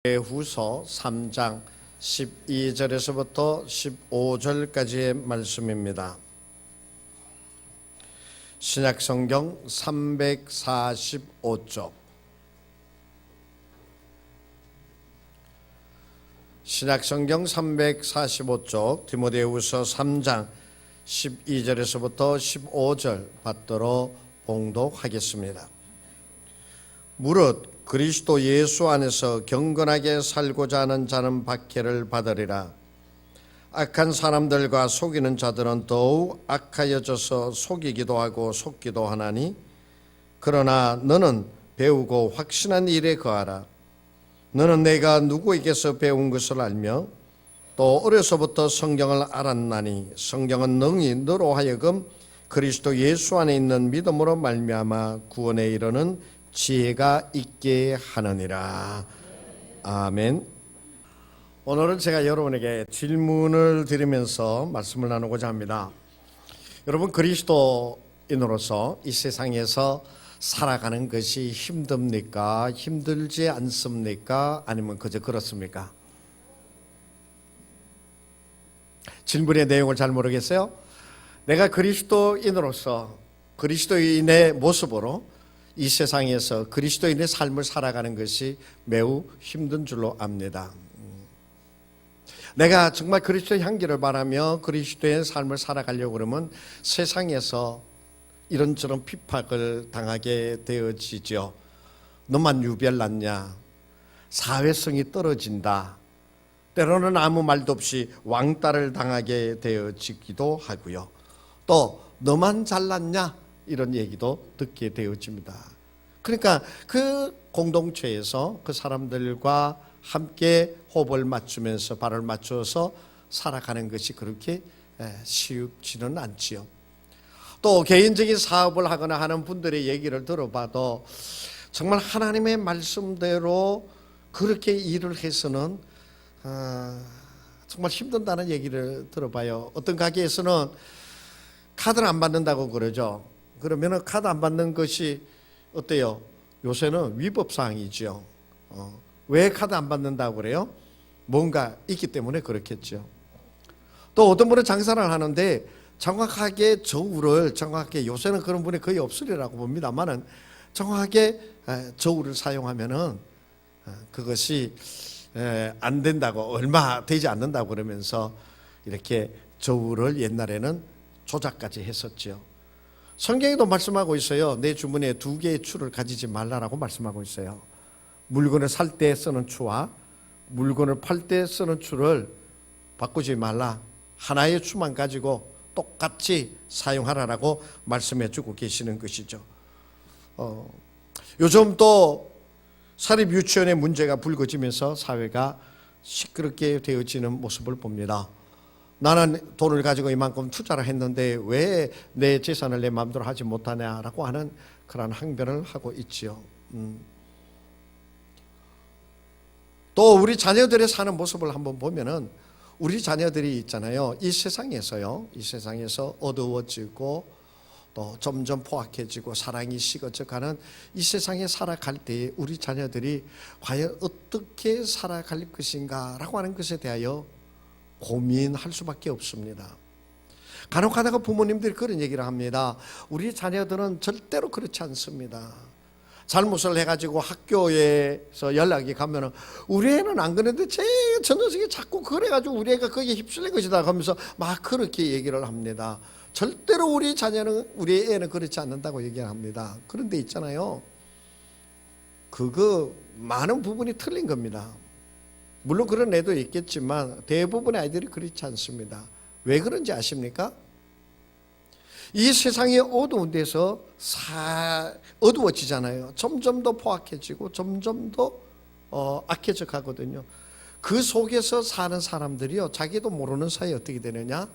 후서 3장 12절에서부터 15절까지의 말씀입니다. 신약성경 345쪽. 신약성경 345쪽 디모데후서 3장 12절에서부터 15절 받들어 봉독하겠습니다. 무릇 그리스도 예수 안에서 경건하게 살고자 하는 자는 박해를 받으리라. 악한 사람들과 속이는 자들은 더욱 악하여져서 속이기도 하고 속기도 하나니, 그러나 너는 배우고 확신한 일에 거하라. 너는 내가 누구에게서 배운 것을 알며 또 어려서부터 성경을 알았나니, 성경은 능히 너로 하여금 그리스도 예수 안에 있는 믿음으로 말미암아 구원에 이르는 지혜가 있게 하느니라. 아멘. 오늘은 제가 여러분에게 질문을 드리면서 말씀을 나누고자 합니다. 여러분, 그리스도인으로서 이 세상에서 살아가는 것이 힘듭니까? 힘들지 않습니까? 아니면 그저 그렇습니까? 질문의 내용을 잘 모르겠어요? 내가 그리스도인으로서 그리스도인의 모습으로 이 세상에서 그리스도인의 삶을 살아가는 것이 매우 힘든 줄로 압니다. 내가 정말 그리스도의 향기를 바라며 그리스도의 삶을 살아가려고 그러면 세상에서 이런저런 핍박을 당하게 되어지죠. 너만 유별났냐? 사회성이 떨어진다. 때로는 아무 말도 없이 왕따를 당하게 되어지기도 하고요. 또 너만 잘났냐? 이런 얘기도 듣게 되어집니다. 그러니까 그 공동체에서 그 사람들과 함께 호흡을 맞추면서 발을 맞춰서 살아가는 것이 그렇게 쉽지는 않지요. 또 개인적인 사업을 하거나 하는 분들의 얘기를 들어봐도 정말 하나님의 말씀대로 그렇게 일을 해서는 정말 힘든다는 얘기를 들어봐요. 어떤 가게에서는 카드를 안 받는다고 그러죠. 그러면 카드 안 받는 것이 어때요? 요새는 위법사항이죠. 왜 카드 안 받는다고 그래요? 뭔가 있기 때문에 그렇겠죠. 또 어떤 분은 장사를 하는데 정확하게 저울을 정확하게, 요새는 그런 분이 거의 없으리라고 봅니다만은, 정확하게 저울을 사용하면은 그것이 안 된다고, 얼마 되지 않는다고 그러면서 이렇게 저울을 옛날에는 조작까지 했었죠. 성경에도 말씀하고 있어요. 내 주머니에 2개의 추를 가지지 말라라고 말씀하고 있어요. 물건을 살 때 쓰는 추와 물건을 팔 때 쓰는 추를 바꾸지 말라. 하나의 추만 가지고 똑같이 사용하라라고 말씀해 주고 계시는 것이죠. 요즘 또 사립 유치원의 문제가 불거지면서 사회가 시끄럽게 되어지는 모습을 봅니다. 나는 돈을 가지고 이만큼 투자를 했는데 왜 내 재산을 내 마음대로 하지 못하냐라고 하는 그런 항변을 하고 있지요. 또 우리 자녀들의 사는 모습을 한번 보면은, 우리 자녀들이 있잖아요. 이 세상에서 어두워지고 또 점점 포악해지고 사랑이 식어져가는 이 세상에 살아갈 때에 우리 자녀들이 과연 어떻게 살아갈 것인가라고 하는 것에 대하여 고민할 수밖에 없습니다. 간혹 가다가 부모님들이 그런 얘기를 합니다. 우리 자녀들은 절대로 그렇지 않습니다. 잘못을 해가지고 학교에서 연락이 가면은 우리 애는 안 그랬는데 저 녀석이 자꾸 그래가지고 우리 애가 거기에 휩쓸린 것이다 하면서 막 그렇게 얘기를 합니다. 절대로 우리 애는 그렇지 않는다고 얘기합니다. 그런데 있잖아요, 그거 많은 부분이 틀린 겁니다. 물론 그런 애도 있겠지만 대부분의 아이들이 그렇지 않습니다. 왜 그런지 아십니까? 이 세상이 어두운 데서 어두워지잖아요. 점점 더 포악해지고 점점 더 악해져 가거든요. 그 속에서 사는 사람들이요, 자기도 모르는 사이에 어떻게 되느냐?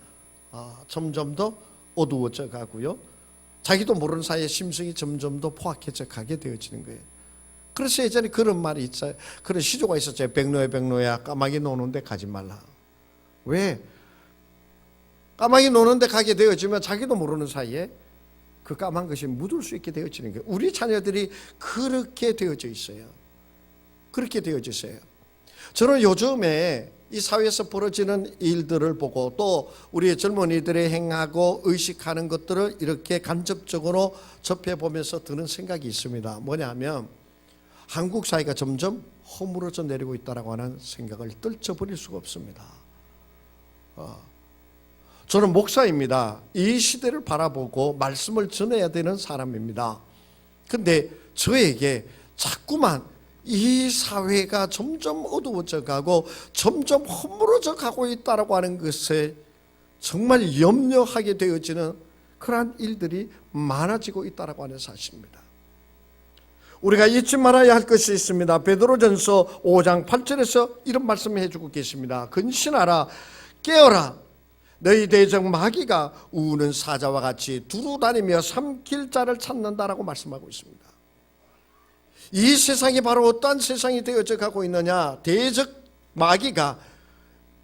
점점 더 어두워져 가고요, 자기도 모르는 사이에 심성이 점점 더 포악해져 가게 되어지는 거예요. 그래서 예전에 그런 말이 있어요. 그런 시조가 있었죠. 백로야 까마귀 노는데 가지 말라. 왜? 까마귀 노는데 가게 되어지면 자기도 모르는 사이에 그 까만 것이 묻을 수 있게 되어지는 거예요. 우리 자녀들이 그렇게 되어져 있어요. 그렇게 되어져 있어요. 저는 요즘에 이 사회에서 벌어지는 일들을 보고 또 우리의 젊은이들이 행하고 의식하는 것들을 이렇게 간접적으로 접해보면서 드는 생각이 있습니다. 뭐냐면 한국 사회가 점점 허물어져 내리고 있다고 하는 생각을 떨쳐버릴 수가 없습니다. 저는 목사입니다. 이 시대를 바라보고 말씀을 전해야 되는 사람입니다. 근데 저에게 자꾸만 이 사회가 점점 어두워져 가고 점점 허물어져 가고 있다고 하는 것에 정말 염려하게 되어지는 그러한 일들이 많아지고 있다고 하는 사실입니다. 우리가 잊지 말아야 할 것이 있습니다. 베드로전서 5장 8절에서 이런 말씀을 해주고 계십니다. 근신하라, 깨어라. 너희 대적 마귀가 우는 사자와 같이 두루 다니며 삼킬 자를 찾는다라고 말씀하고 있습니다. 이 세상이 바로 어떠한 세상이 되어져 가고 있느냐? 대적 마귀가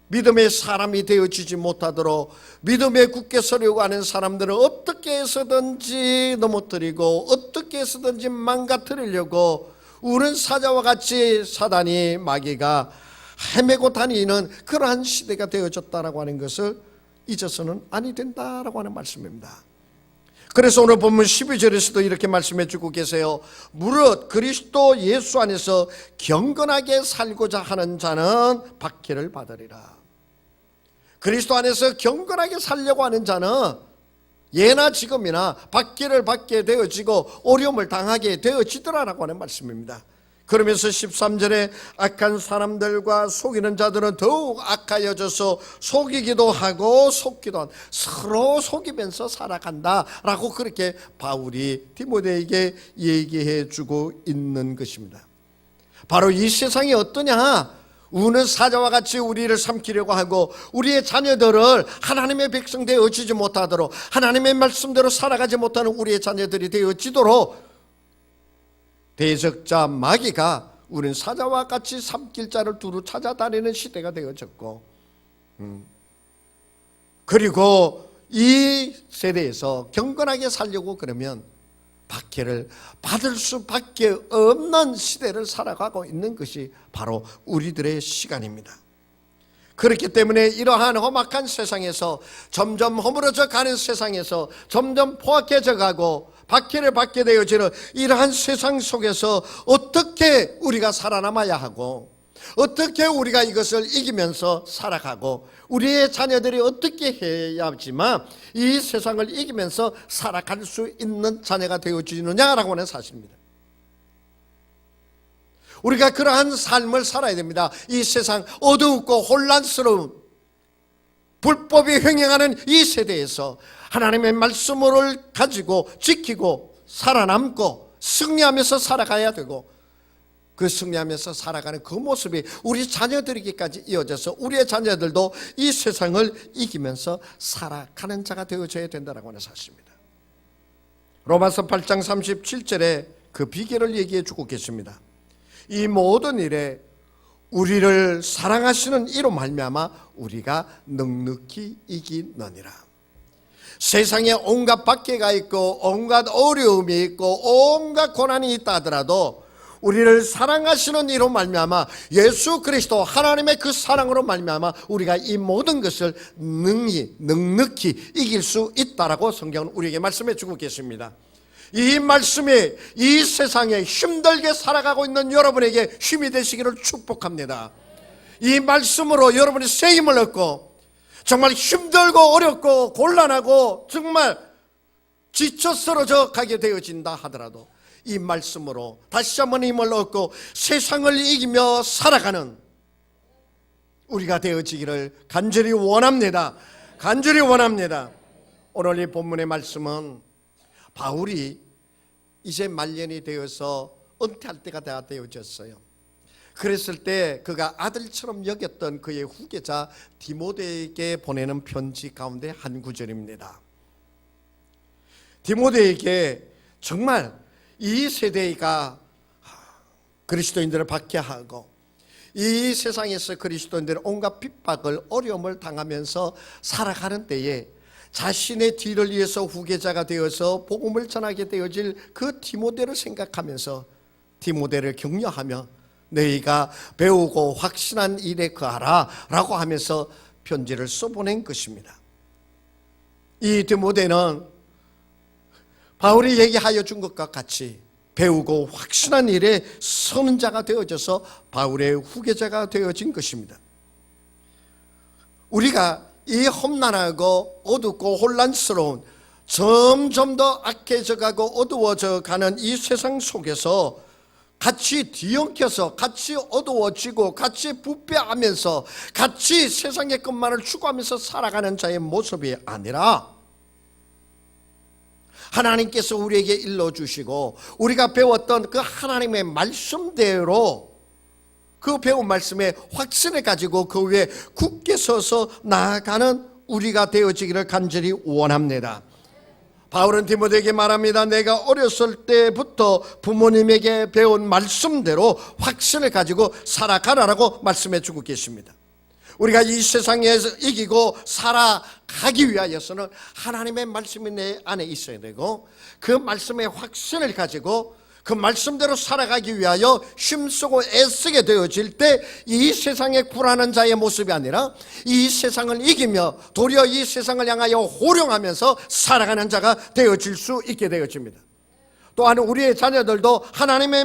믿음의 사람이 되어지지 못하도록 믿음에 굳게 서려고 하는 사람들을 어떻게 해서든지 넘어뜨리고 어떻게 해서든지 망가뜨리려고 우는 사자와 같이 사단이 마귀가 헤매고 다니는 그러한 시대가 되어졌다라고 하는 것을 잊어서는 아니 된다라고 하는 말씀입니다. 그래서 오늘 본문 12절에서도 이렇게 말씀해 주고 계세요. 무릇 그리스도 예수 안에서 경건하게 살고자 하는 자는 박해를 받으리라. 그리스도 안에서 경건하게 살려고 하는 자는 예나 지금이나 박해를 받게 되어지고 어려움을 당하게 되어지더라라고 하는 말씀입니다. 그러면서 13절에 악한 사람들과 속이는 자들은 더욱 악하여져서 속이기도 하고 속기도 한 서로 속이면서 살아간다라고 그렇게 바울이 디모데에게 얘기해 주고 있는 것입니다. 바로 이 세상이 어떠냐? 우는 사자와 같이 우리를 삼키려고 하고 우리의 자녀들을 하나님의 백성 되어지지 못하도록 하나님의 말씀대로 살아가지 못하는 우리의 자녀들이 되어지도록 대적자 마귀가 우리는 사자와 같이 삼킬 자를 두루 찾아다니는 시대가 되어졌고 그리고 이 세대에서 경건하게 살려고 그러면 박해를 받을 수밖에 없는 시대를 살아가고 있는 것이 바로 우리들의 시간입니다. 그렇기 때문에 이러한 험악한 세상에서 점점 허물어져 가는 세상에서 점점 포악해져 가고 박해를 받게 되어지는 이러한 세상 속에서 어떻게 우리가 살아남아야 하고 어떻게 우리가 이것을 이기면서 살아가고 우리의 자녀들이 어떻게 해야 하지만 이 세상을 이기면서 살아갈 수 있는 자녀가 되어지느냐라고 하는 사실입니다. 우리가 그러한 삶을 살아야 됩니다. 이 세상 어두웠고 혼란스러운 불법이 횡행하는 이 세대에서 하나님의 말씀을 가지고 지키고 살아남고 승리하면서 살아가야 되고 그 승리하면서 살아가는 그 모습이 우리 자녀들에게까지 이어져서 우리의 자녀들도 이 세상을 이기면서 살아가는 자가 되어져야 된다고 하는 사실입니다. 로마서 8장 37절에 그 비결을 얘기해 주고 계십니다. 이 모든 일에 우리를 사랑하시는 이로 말미암아 우리가 넉넉히 이기느니라. 세상에 온갖 박해가 있고 온갖 어려움이 있고 온갖 고난이 있다 하더라도 우리를 사랑하시는 이로 말미암아 예수 그리스도 하나님의 그 사랑으로 말미암아 우리가 이 모든 것을 넉넉히 이길 수 있다라고 성경은 우리에게 말씀해 주고 계십니다. 이 말씀이 이 세상에 힘들게 살아가고 있는 여러분에게 힘이 되시기를 축복합니다. 이 말씀으로 여러분이 새 힘을 얻고 정말 힘들고 어렵고 곤란하고 정말 지쳐 쓰러져 가게 되어진다 하더라도 이 말씀으로 다시 한번 힘을 얻고 세상을 이기며 살아가는 우리가 되어지기를 간절히 원합니다. 간절히 원합니다. 오늘 이 본문의 말씀은 바울이 이제 말년이 되어서 은퇴할 때가 다 되어졌어요. 그랬을 때 그가 아들처럼 여겼던 그의 후계자 디모데에게 보내는 편지 가운데 한 구절입니다. 디모데에게 정말 이 세대가 그리스도인들을 박해하고 이 세상에서 그리스도인들은 온갖 핍박을 어려움을 당하면서 살아가는 때에 자신의 뒤를 위해서 후계자가 되어서 복음을 전하게 되어질 그 디모데를 생각하면서 디모데를 격려하며 너희가 배우고 확신한 일에 거하라 라고 하면서 편지를 써보낸 것입니다. 이 디모데는 바울이 얘기하여 준 것과 같이 배우고 확신한 일에 서는 자가 되어져서 바울의 후계자가 되어진 것입니다. 우리가 이 험난하고 어둡고 혼란스러운 점점 더 악해져가고 어두워져 가는 이 세상 속에서 같이 뒤엉켜서 같이 어두워지고 같이 부패하면서 같이 세상의 것만을 추구하면서 살아가는 자의 모습이 아니라 하나님께서 우리에게 일러주시고 우리가 배웠던 그 하나님의 말씀대로 그 배운 말씀에 확신을 가지고 그 위에 굳게 서서 나아가는 우리가 되어지기를 간절히 원합니다. 바울은 디모데에게 말합니다. 내가 어렸을 때부터 부모님에게 배운 말씀대로 확신을 가지고 살아가라라고 말씀해 주고 계십니다. 우리가 이 세상에서 이기고 살아가기 위하여서는 하나님의 말씀이 내 안에 있어야 되고 그 말씀의 확신을 가지고 그 말씀대로 살아가기 위하여 힘쓰고 애쓰게 되어질 때 이 세상에 굴하는 자의 모습이 아니라 이 세상을 이기며 도리어 이 세상을 향하여 호령하면서 살아가는 자가 되어질 수 있게 되어집니다. 또한 우리의 자녀들도 하나님의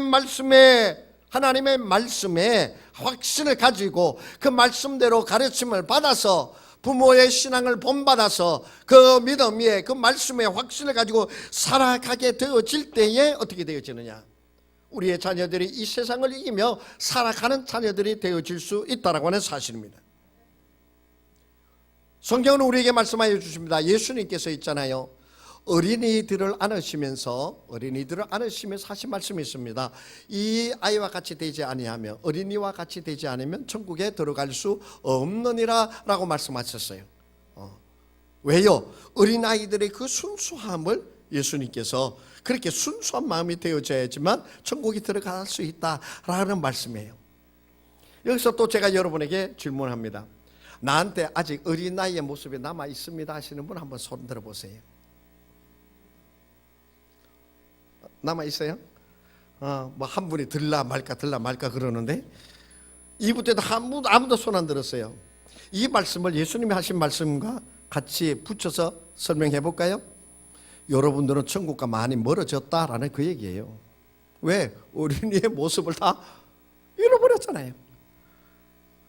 말씀에 확신을 가지고 그 말씀대로 가르침을 받아서 부모의 신앙을 본받아서 그 믿음 위에 그 말씀의 확신을 가지고 살아가게 되어질 때에 어떻게 되어지느냐? 우리의 자녀들이 이 세상을 이기며 살아가는 자녀들이 되어질 수 있다라고 하는 사실입니다. 성경은 우리에게 말씀하여 주십니다. 예수님께서 있잖아요. 어린이들을 안으시면서 하신 말씀이 있습니다. 이 아이와 같이 되지 아니하면 어린이와 같이 되지 않으면 천국에 들어갈 수 없느니라 라고 말씀하셨어요. 왜요? 어린아이들의 그 순수함을 예수님께서 그렇게 순수한 마음이 되어져야지만 천국에 들어갈 수 있다라는 말씀이에요. 여기서 또 제가 여러분에게 질문합니다. 나한테 아직 어린아이의 모습이 남아 있습니다 하시는 분 한번 손 들어보세요. 남아 있어요? 뭐 한 분이 들라 말까 그러는데 이부 때도 아무도 손 안 들었어요. 이 말씀을 예수님이 하신 말씀과 같이 붙여서 설명해 볼까요? 여러분들은 천국과 많이 멀어졌다라는 그 얘기예요. 왜? 어린이의 모습을 다 잃어버렸잖아요.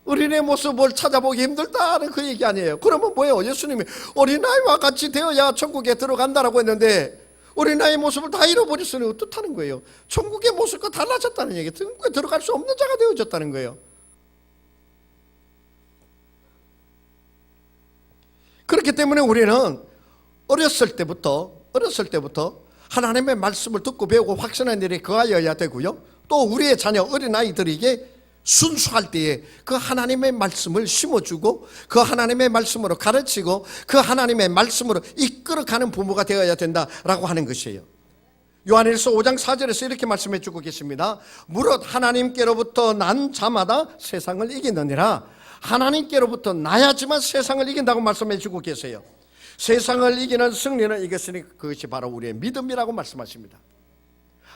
어린이의 모습을 찾아보기 힘들다는 그 얘기 아니에요. 그러면 뭐예요? 예수님이 어린아이와 같이 되어야 천국에 들어간다라고 했는데 어린아이의 모습을 다 잃어버렸으니 어떻다는 거예요? 천국의 모습과 달라졌다는 얘기예요. 천국에 들어갈 수 없는 자가 되어졌다는 거예요. 그렇기 때문에 우리는 어렸을 때부터 하나님의 말씀을 듣고 배우고 확신한 일에 거하여야 되고요. 또 우리의 자녀 어린아이들에게 순수할 때에 그 하나님의 말씀을 심어주고 그 하나님의 말씀으로 가르치고 그 하나님의 말씀으로 이끌어가는 부모가 되어야 된다라고 하는 것이에요. 요한일서 5장 4절에서 이렇게 말씀해 주고 계십니다. 무릇 하나님께로부터 난 자마다 세상을 이기느니라. 하나님께로부터 나야지만 세상을 이긴다고 말씀해 주고 계세요. 세상을 이기는 승리는 이것이니 그것이 바로 우리의 믿음이라고 말씀하십니다.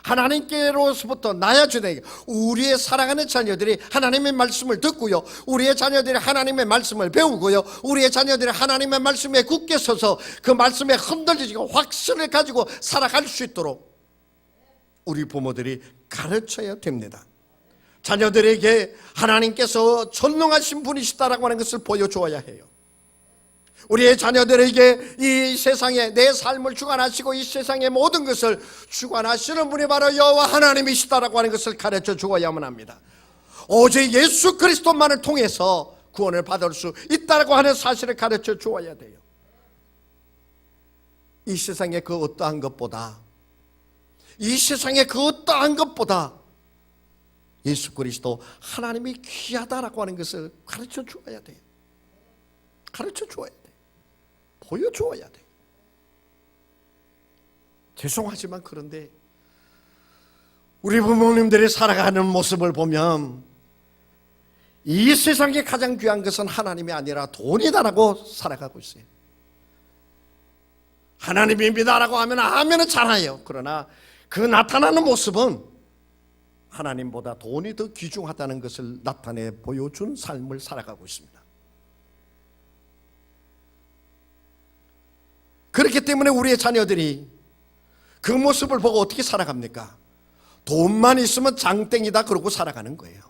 하나님께로부터 나야 주되 우리의 사랑하는 자녀들이 하나님의 말씀을 듣고요, 우리의 자녀들이 하나님의 말씀을 배우고요, 우리의 자녀들이 하나님의 말씀에 굳게 서서 그 말씀에 흔들리고 확신을 가지고 살아갈 수 있도록 우리 부모들이 가르쳐야 됩니다. 자녀들에게 하나님께서 전능하신 분이시다라고 하는 것을 보여주어야 해요. 우리의 자녀들에게 이 세상에 내 삶을 주관하시고 이 세상의 모든 것을 주관하시는 분이 바로 여호와 하나님이시다라고 하는 것을 가르쳐 주어야만 합니다. 오직 예수 그리스도만을 통해서 구원을 받을 수 있다라고 하는 사실을 가르쳐 주어야 돼요. 이 세상의 그 어떠한 것보다 예수 그리스도 하나님이 귀하다라고 하는 것을 가르쳐 주어야 돼요. 가르쳐 주어야 돼요. 보여주어야 돼요. 죄송하지만 그런데 우리 부모님들이 살아가는 모습을 보면 이 세상에 가장 귀한 것은 하나님이 아니라 돈이다라고 살아가고 있어요. 하나님입니다라고 하면 아멘은 잘해요. 그러나 그 나타나는 모습은 하나님보다 돈이 더 귀중하다는 것을 나타내 보여준 삶을 살아가고 있습니다. 그렇기 때문에 우리의 자녀들이 그 모습을 보고 어떻게 살아갑니까? 돈만 있으면 장땡이다 그러고 살아가는 거예요.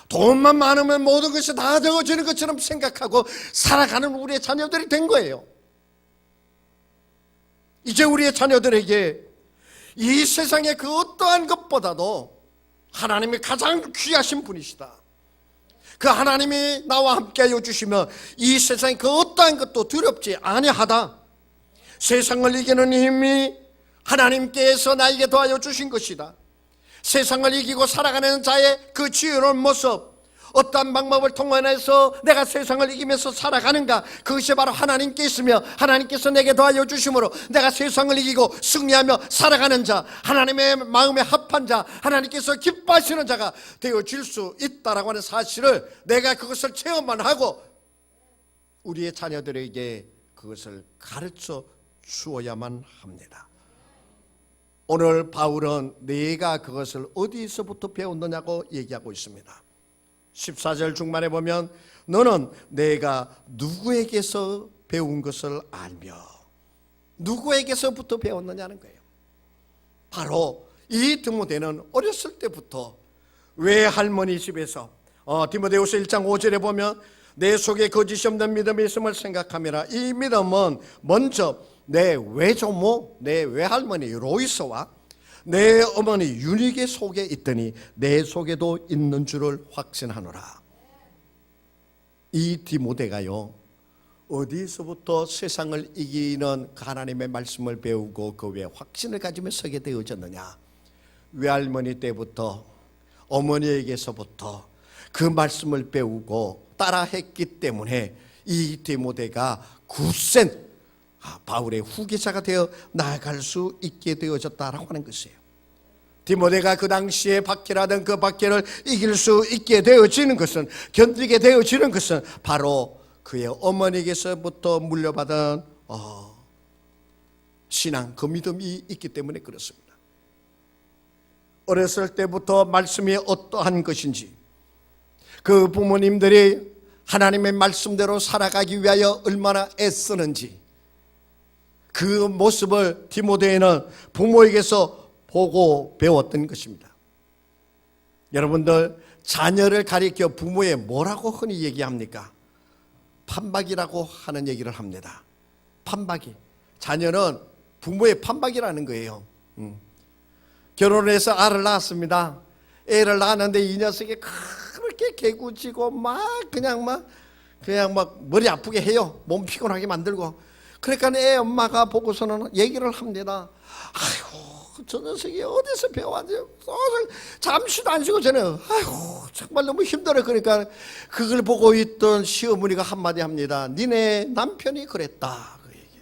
돈만 많으면 모든 것이 다 되어지는 것처럼 생각하고 살아가는 우리의 자녀들이 된 거예요. 이제 우리의 자녀들에게 이 세상의 그 어떠한 것보다도 하나님이 가장 귀하신 분이시다. 그 하나님이 나와 함께하여 주시면 이 세상의 그 어떠한 것도 두렵지 아니하다. 세상을 이기는 힘이 하나님께서 나에게 더하여 주신 것이다. 세상을 이기고 살아가는 자의 그 지혜로운 모습, 어떠한 방법을 통해서 내가 세상을 이기면서 살아가는가, 그것이 바로 하나님께 있으며 하나님께서 내게 더하여 주심으로 내가 세상을 이기고 승리하며 살아가는 자, 하나님의 마음에 합한 자, 하나님께서 기뻐하시는 자가 되어질 수 있다라고 하는 사실을 내가 그것을 체험만 하고 우리의 자녀들에게 그것을 가르쳐 주어야만 합니다. 오늘 바울은 내가 그것을 어디서부터 배웠느냐고 얘기하고 있습니다. 14절 중반에 보면 너는 내가 누구에게서 배운 것을 알며, 누구에게서부터 배웠느냐는 거예요. 바로 이 디모데는 어렸을 때부터 외할머니 집에서 디모데후서 1장 5절에 보면 내 속에 거짓이 없는 믿음이 있음을 생각함이라. 이 믿음은 먼저 내 외조모, 내 외할머니 로이스와 내 어머니 유니게 속에 있더니 내 속에도 있는 줄을 확신하노라. 이 디모데가요, 어디서부터 세상을 이기는 하나님의 말씀을 배우고 그 위에 확신을 가지며 서게 되어졌느냐? 외할머니 때부터, 어머니에게서부터 그 말씀을 배우고 따라했기 때문에 이 디모데가 굳센 바울의 후계자가 되어 나아갈 수 있게 되어졌다라고 하는 것이에요. 디모데가 그 당시에 박해라던 그 박해를 이길 수 있게 되어지는 것은, 견디게 되어지는 것은 바로 그의 어머니에게서부터 물려받은 신앙, 그 믿음이 있기 때문에 그렇습니다. 어렸을 때부터 말씀이 어떠한 것인지, 그 부모님들이 하나님의 말씀대로 살아가기 위하여 얼마나 애쓰는지, 그 모습을 디모데는 부모에게서 보고 배웠던 것입니다. 여러분들, 자녀를 가리켜 부모에 뭐라고 흔히 얘기합니까? 판박이라고 하는 얘기를 합니다. 판박이. 자녀는 부모의 판박이라는 거예요. 결혼해서 알을 낳았습니다. 애를 낳았는데 이 녀석이 그렇게 개구지고 그냥 머리 아프게 해요. 몸 피곤하게 만들고. 그러니까 애 엄마가 보고서는 얘기를 합니다. 아이고, 저 녀석이 어디서 배워왔지? 잠시도 안 쉬고 저는 아이고 정말 너무 힘들어. 그러니까 그걸 보고 있던 시어머니가 한마디 합니다. 니네 남편이 그랬다. 그 얘기.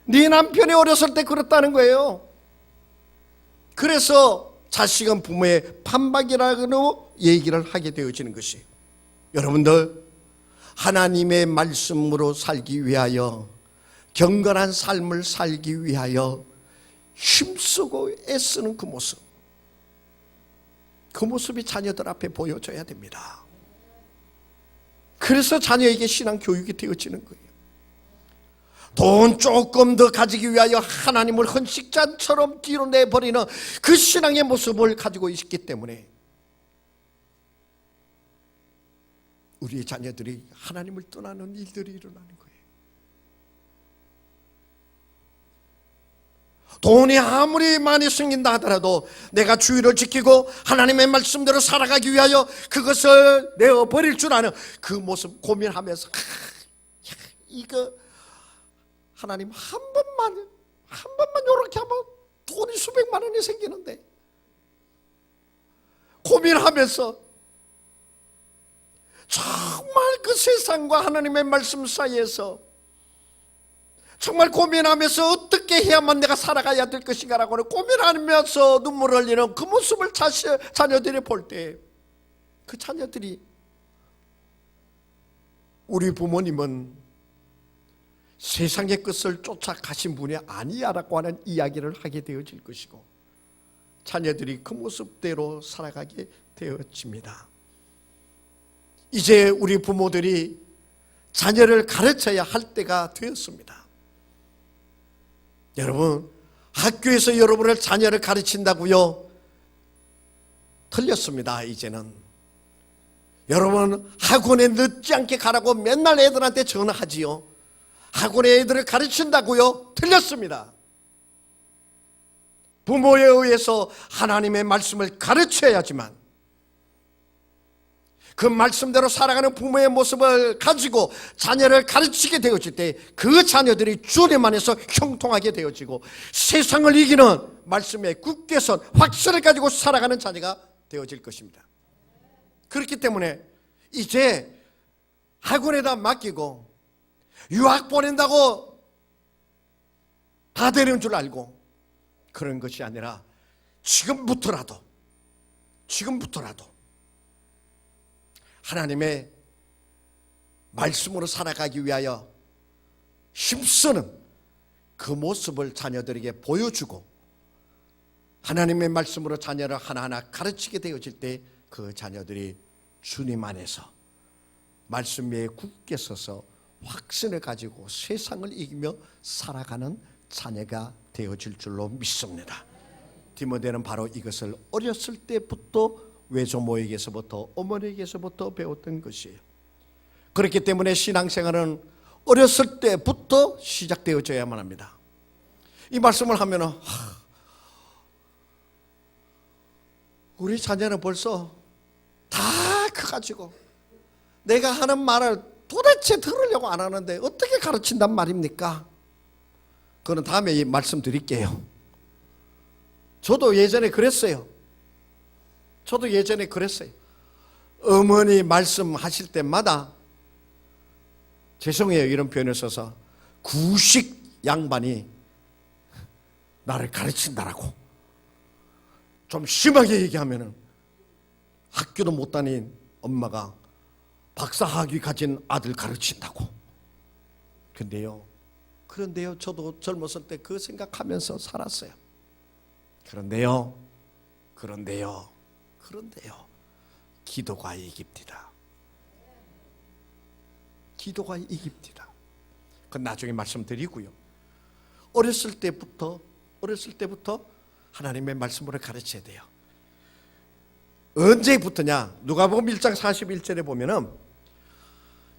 네 남편이 어렸을 때 그랬다는 거예요. 그래서 자식은 부모의 판박이라고 얘기를 하게 되어지는 것이, 여러분들, 하나님의 말씀으로 살기 위하여, 경건한 삶을 살기 위하여 힘쓰고 애쓰는 그 모습, 그 모습이 자녀들 앞에 보여져야 됩니다. 그래서 자녀에게 신앙 교육이 되어지는 거예요. 돈 조금 더 가지기 위하여 하나님을 헌식잔처럼 뒤로 내버리는 그 신앙의 모습을 가지고 있기 때문에 우리의 자녀들이 하나님을 떠나는 일들이 일어나는 거예요. 돈이 아무리 많이 생긴다 하더라도 내가 주의를 지키고 하나님의 말씀대로 살아가기 위하여 그것을 내어버릴 줄 아는 그 모습 고민하면서, 이거 하나님 한 번만 이렇게 하면 돈이 수백만 원이 생기는데, 고민하면서 정말 그 세상과 하나님의 말씀 사이에서 정말 고민하면서 어떻게 해야만 내가 살아가야 될 것인가라고 고민하면서 눈물을 흘리는 그 모습을 자녀들이 볼 때, 그 자녀들이, 우리 부모님은 세상의 것을 쫓아가신 분이 아니야라고 하는 이야기를 하게 되어질 것이고, 자녀들이 그 모습대로 살아가게 되어집니다. 이제 우리 부모들이 자녀를 가르쳐야 할 때가 되었습니다. 여러분, 학교에서 여러분을 자녀를 가르친다고요? 틀렸습니다. 이제는 여러분, 학원에 늦지 않게 가라고 맨날 애들한테 전화하지요. 학원에 애들을 가르친다고요? 틀렸습니다. 부모에 의해서 하나님의 말씀을 가르쳐야지만, 그 말씀대로 살아가는 부모의 모습을 가지고 자녀를 가르치게 되어질 때 그 자녀들이 주님 안에서 형통하게 되어지고 세상을 이기는 말씀에 굳게 선 확신을 가지고 살아가는 자녀가 되어질 것입니다. 그렇기 때문에 이제 학원에다 맡기고 유학 보낸다고 다 되는 줄 알고 그런 것이 아니라 지금부터라도 하나님의 말씀으로 살아가기 위하여 힘쓰는 그 모습을 자녀들에게 보여주고 하나님의 말씀으로 자녀를 하나하나 가르치게 되어질 때 그 자녀들이 주님 안에서 말씀 위에 굳게 서서 확신을 가지고 세상을 이기며 살아가는 자녀가 되어질 줄로 믿습니다. 디모데는 바로 이것을 어렸을 때부터 외조모에게서부터 어머니에게서부터 배웠던 것이에요. 그렇기 때문에 신앙생활은 어렸을 때부터 시작되어져야만 합니다. 이 말씀을 하면은 우리 자녀는 벌써 다 커가지고 내가 하는 말을 도대체 들으려고 안 하는데 어떻게 가르친단 말입니까? 그건 다음에 말씀드릴게요. 저도 예전에 그랬어요. 어머니 말씀하실 때마다, 죄송해요 이런 표현을 써서, 구식 양반이 나를 가르친다라고 좀 심하게 얘기하면은 학교도 못 다닌 엄마가 박사학위 가진 아들 가르친다고. 그런데요 저도 젊었을 때 그 생각하면서 살았어요. 그런데요 기도가 이깁니다. 그건 나중에 말씀드리고요. 어렸을 때부터 하나님의 말씀으로 가르쳐야 돼요. 언제부터냐? 누가복음 1장 41절에 보면은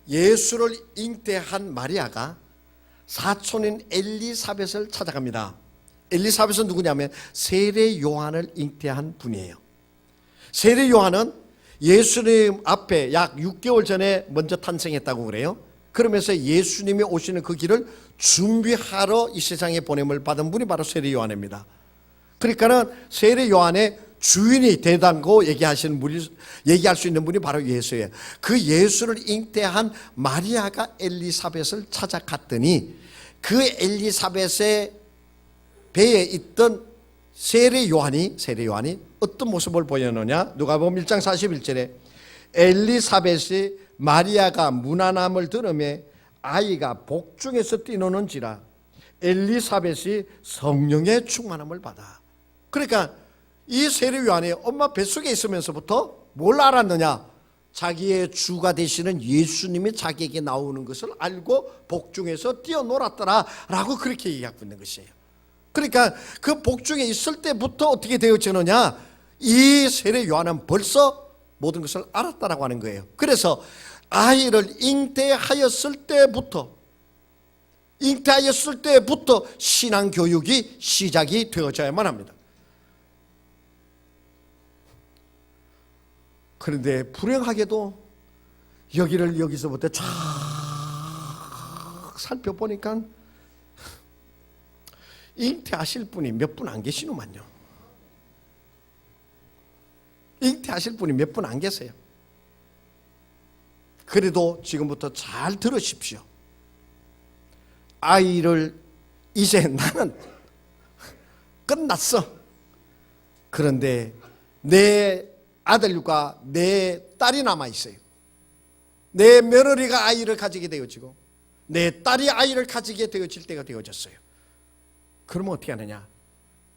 예수를 잉태한 마리아가 사촌인 엘리사벳을 찾아갑니다. 엘리사벳은 누구냐면 세례 요한을 잉태한 분이에요. 세례 요한은 예수님 앞에 약 6개월 전에 먼저 탄생했다고 그래요. 그러면서 예수님이 오시는 그 길을 준비하러 이 세상에 보냄을 받은 분이 바로 세례 요한입니다. 그러니까는 세례 요한의 주인이 되다고 얘기할 수 있는 분이 바로 예수예요. 그 예수를 잉태한 마리아가 엘리사벳을 찾아갔더니 그 엘리사벳의 배에 있던 세례 요한이 어떤 모습을 보였느냐? 누가복음 1장 41절에 엘리사벳이 마리아가 무난함을 들으며 아이가 복중에서 뛰노는지라 엘리사벳이 성령의 충만함을 받아. 그러니까 이 세례 요한이 엄마 뱃속에 있으면서부터 뭘 알았느냐? 자기의 주가 되시는 예수님이 자기에게 나오는 것을 알고 복중에서 뛰어놀았더라 라고 그렇게 얘기하고 있는 것이에요. 그러니까 그 복중에 있을 때부터 어떻게 되어지느냐? 이 세례 요한은 벌써 모든 것을 알았다라고 하는 거예요. 그래서 아이를 잉태하였을 때부터 신앙 교육이 시작이 되어져야만 합니다. 그런데 불행하게도 여기서부터 쫙 살펴보니까 잉태하실 분이 몇 분 안 계시노만요. 잉태하실 분이 몇 분 안 계세요. 그래도 지금부터 잘 들으십시오. 아이를 이제 나는 끝났어. 그런데 내 아들과 내 딸이 남아있어요. 내 며느리가 아이를 가지게 되어지고 내 딸이 아이를 가지게 되어질 때가 되어졌어요. 그러면 어떻게 하느냐?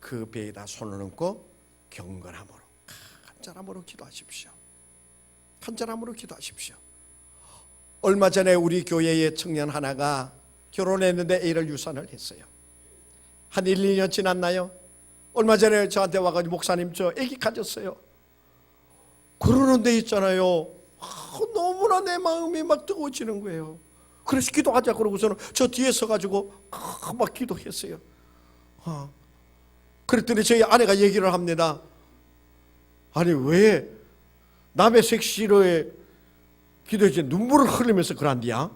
그 배에다 손을 얹고 경건함으로, 간절함으로 기도하십시오. 간절함으로 기도하십시오. 얼마 전에 우리 교회의 청년 하나가 결혼했는데 애를 유산을 했어요. 한 1, 2년 지났나요? 얼마 전에 저한테 와가지고 목사님 저 애기 가졌어요. 그러는데 있잖아요, 너무나 내 마음이 막 뜨거워지는 거예요. 그래서 기도하자 그러고서는 저 뒤에 서가지고 막 기도했어요. 그랬더니 저희 아내가 얘기를 합니다. 아니 왜 남의 색시로에 기도했지 눈물을 흘리면서 그런디야?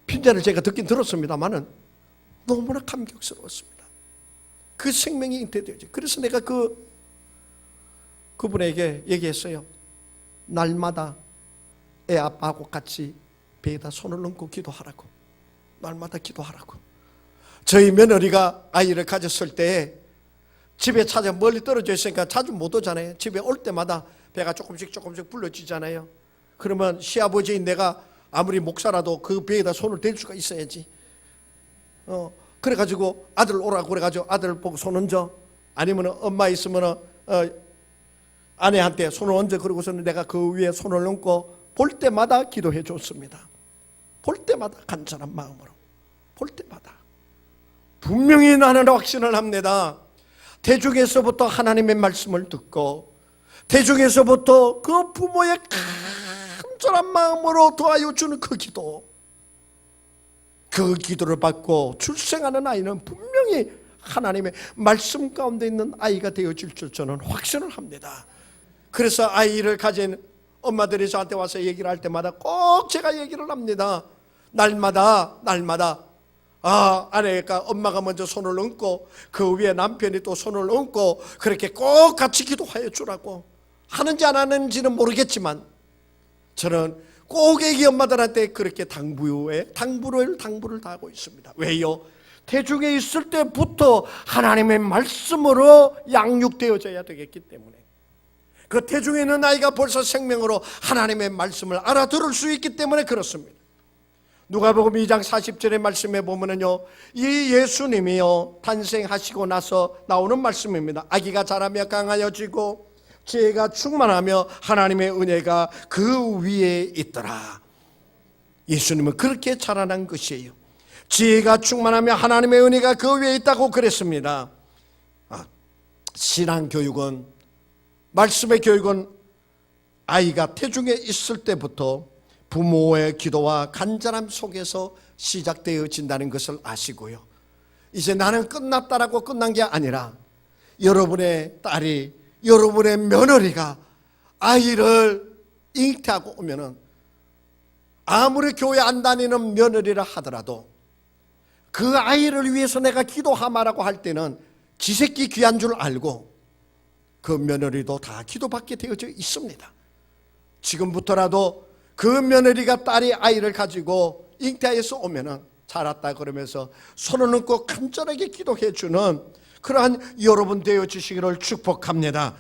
핀잔을 제가 듣긴 들었습니다만은 너무나 감격스러웠습니다. 그 생명이 잉태되었죠. 그래서 내가 그분에게 얘기했어요. 날마다 애 아빠하고 같이 배에다 손을 얹고 기도하라고. 날마다 기도하라고. 저희 며느리가 아이를 가졌을 때 집에 찾아 멀리 떨어져 있으니까 자주 못 오잖아요. 집에 올 때마다 배가 조금씩 불러지잖아요. 그러면 시아버지인 내가 아무리 목사라도 그 배에다 손을 댈 수가 있어야지. 그래가지고 아들 오라고 그래가지고 아들 보고 손 얹어. 아니면 엄마 있으면 아내한테 손을 얹어. 그러고서는 내가 그 위에 손을 얹고 볼 때마다 기도해 줬습니다. 볼 때마다 간절한 마음으로. 볼 때마다. 분명히 나는 확신을 합니다. 대중에서부터 하나님의 말씀을 듣고 대중에서부터 그 부모의 간절한 마음으로 도와줘 주는 그 기도, 그 기도를 받고 출생하는 아이는 분명히 하나님의 말씀 가운데 있는 아이가 되어질 줄 저는 확신을 합니다. 그래서 아이를 가진 엄마들이 저한테 와서 얘기를 할 때마다 꼭 제가 얘기를 합니다. 날마다 아내가 엄마가 먼저 손을 얹고 그 위에 남편이 또 손을 얹고 그렇게 꼭 같이 기도하여 주라고 하는지 안 하는지는 모르겠지만 저는 꼭 애기 엄마들한테 그렇게 당부를 다 하고 있습니다. 왜요? 태중에 있을 때부터 하나님의 말씀으로 양육되어져야 되겠기 때문에 그 태중에 있는 아이가 벌써 생명으로 하나님의 말씀을 알아들을 수 있기 때문에 그렇습니다. 누가복음 2장 40절의 말씀에 보면은요, 이 예수님이요 탄생하시고 나서 나오는 말씀입니다. 아기가 자라며 강하여지고 지혜가 충만하며 하나님의 은혜가 그 위에 있더라. 예수님은 그렇게 자라난 것이에요. 지혜가 충만하며 하나님의 은혜가 그 위에 있다고 그랬습니다. 신앙교육은, 말씀의 교육은 아이가 태중에 있을 때부터 부모의 기도와 간절함 속에서 시작되어진다는 것을 아시고요, 이제 나는 끝났다라고 끝난 게 아니라 여러분의 딸이, 여러분의 며느리가 아이를 잉태하고 오면은 아무리 교회 안 다니는 며느리라 하더라도 그 아이를 위해서 내가 기도하마라고 할 때는 지새끼 귀한 줄 알고 그 며느리도 다 기도받게 되어져 있습니다. 지금부터라도 그 며느리가 딸이 아이를 가지고 잉태해서 오면은 자랐다 그러면서 손을 얹고 간절하게 기도해 주는 그러한 여러분 되어주시기를 축복합니다.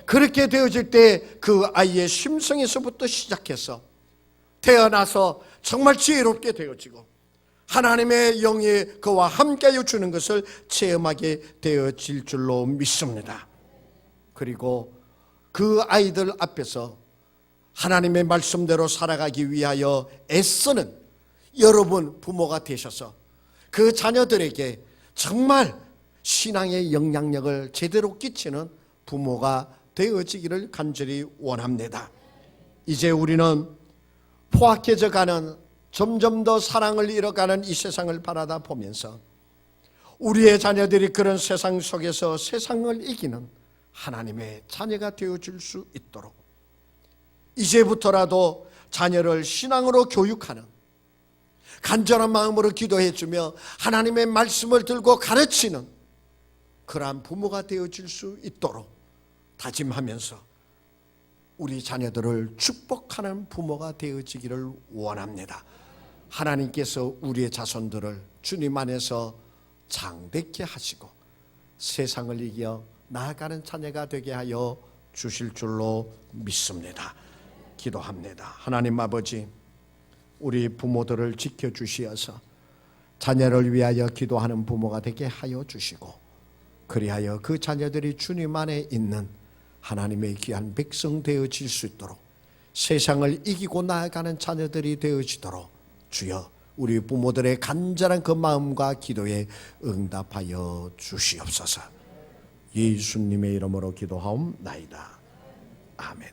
그렇게 되어질 때 그 아이의 심성에서부터 시작해서 태어나서 정말 지혜롭게 되어지고 하나님의 영이 그와 함께하여 주는 것을 체험하게 되어질 줄로 믿습니다. 그리고 그 아이들 앞에서 하나님의 말씀대로 살아가기 위하여 애쓰는 여러분 부모가 되셔서 그 자녀들에게 정말 신앙의 영향력을 제대로 끼치는 부모가 되어지기를 간절히 원합니다. 이제 우리는 포악해져 가는, 점점 더 사랑을 잃어가는 이 세상을 바라다 보면서 우리의 자녀들이 그런 세상 속에서 세상을 이기는 하나님의 자녀가 되어줄 수 있도록 이제부터라도 자녀를 신앙으로 교육하는, 간절한 마음으로 기도해주며 하나님의 말씀을 들고 가르치는 그러한 부모가 되어줄 수 있도록 다짐하면서 우리 자녀들을 축복하는 부모가 되어지기를 원합니다. 하나님께서 우리의 자손들을 주님 안에서 장대케 하시고 세상을 이겨 나아가는 자녀가 되게 하여 주실 줄로 믿습니다. 기도합니다. 하나님 아버지, 우리 부모들을 지켜주시어서 자녀를 위하여 기도하는 부모가 되게 하여 주시고, 그리하여 그 자녀들이 주님 안에 있는 하나님의 귀한 백성 되어질 수 있도록, 세상을 이기고 나아가는 자녀들이 되어지도록 주여 우리 부모들의 간절한 그 마음과 기도에 응답하여 주시옵소서. 예수님의 이름으로 기도하옵나이다. 아멘.